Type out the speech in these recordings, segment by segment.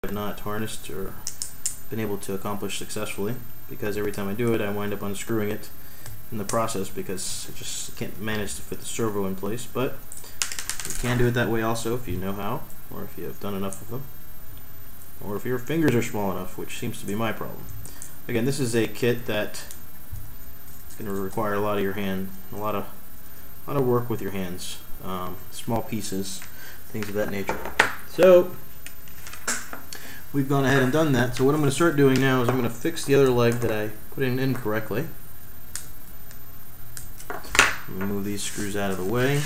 have not harnessed or been able to accomplish successfully, because every time I do it I wind up unscrewing it in the process because I just can't manage to fit the servo in place. But you can do it that way also if you know how, or if you have done enough of them, or if your fingers are small enough, which seems to be my problem. Again, this is a kit that is going to require a lot of your hand, a lot of work with your hands, small pieces, things of that nature. So we've gone ahead and done that. So what I'm going to start doing now is I'm going to fix the other leg that I put in incorrectly. I'm going to move these screws out of the way.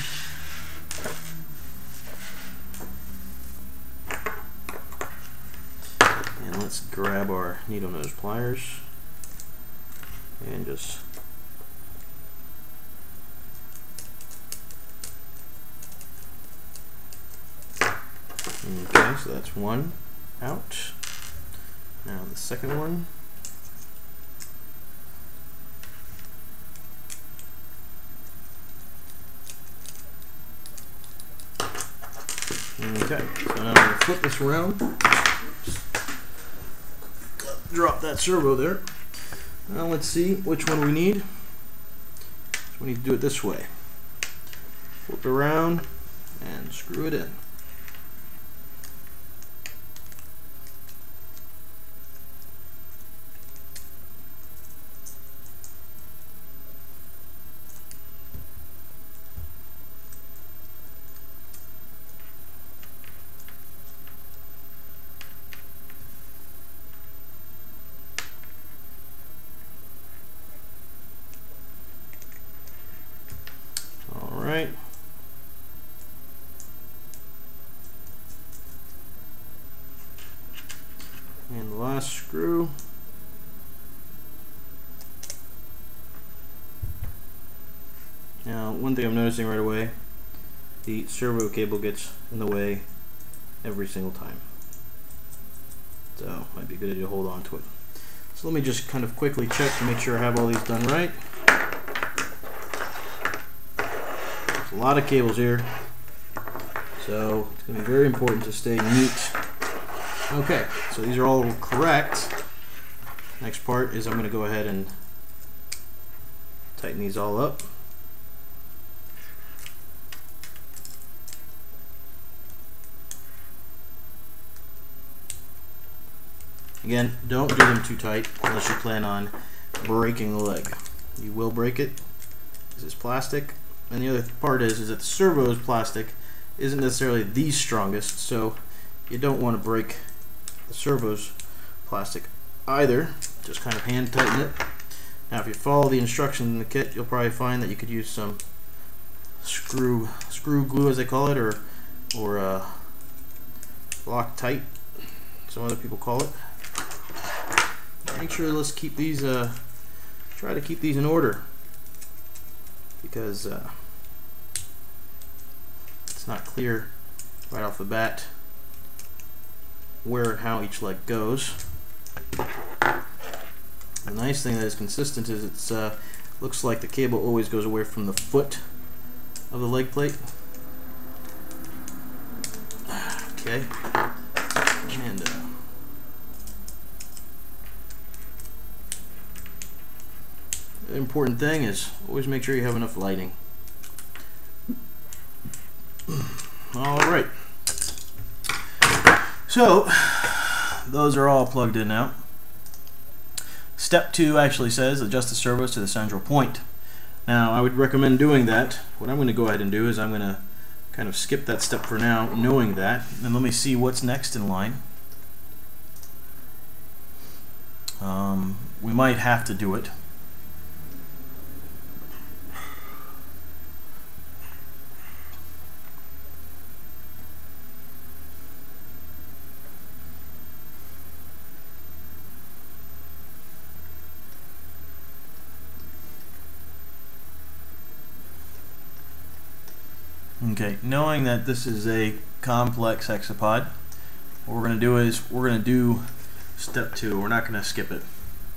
And let's grab our needle nose pliers and just okay, so that's one out. Now the second one. Okay, so now I'm going to flip this around. Drop that servo there. Now let's see which one we need. So we need to do it this way. Flip it around and screw it in. Right. And the last screw. Now, one thing I'm noticing right away, the servo cable gets in the way every single time. So, it might be a good idea to hold on to it. So let me just kind of quickly check to make sure I have all these done right. A lot of cables here, so it's going to be very important to stay neat. Okay, so these are all correct. Next part is I'm going to go ahead and tighten these all up. Again, don't do them too tight unless you plan on breaking the leg. You will break it because it's plastic. And the other part is that the servo's plastic isn't necessarily the strongest, so you don't want to break the servo's plastic either. Just kind of hand tighten it. Now if you follow the instructions in the kit, you'll probably find that you could use some screw glue, as they call it, or Loctite, some other people call it. Make sure, let's keep these, try to keep these in order, because it's not clear right off the bat where and how each leg goes. The nice thing that is consistent is it's looks like the cable always goes away from the foot of the leg plate. Okay, and the important thing is always make sure you have enough lighting. Alright, so those are all plugged in now. Step 2 actually says adjust the servos to the central point. Now I would recommend doing that. What I'm going to go ahead and do is I'm going to kind of skip that step for now, knowing that, and let me see what's next in line. We might have to do it. Okay, knowing that this is a complex hexapod, what we're going to do is we're going to do step 2. We're not going to skip it.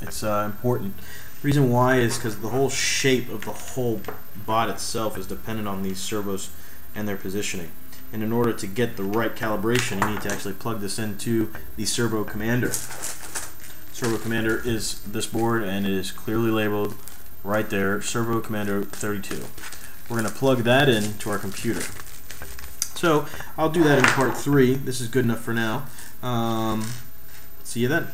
It's important. The reason why is because the whole shape of the whole bot itself is dependent on these servos and their positioning. And in order to get the right calibration, you need to actually plug this into the servo commander. Servo commander is this board, and it is clearly labeled right there, Servo Commander 32. We're going to plug that into our computer. So I'll do that in part 3. This is good enough for now. See you then.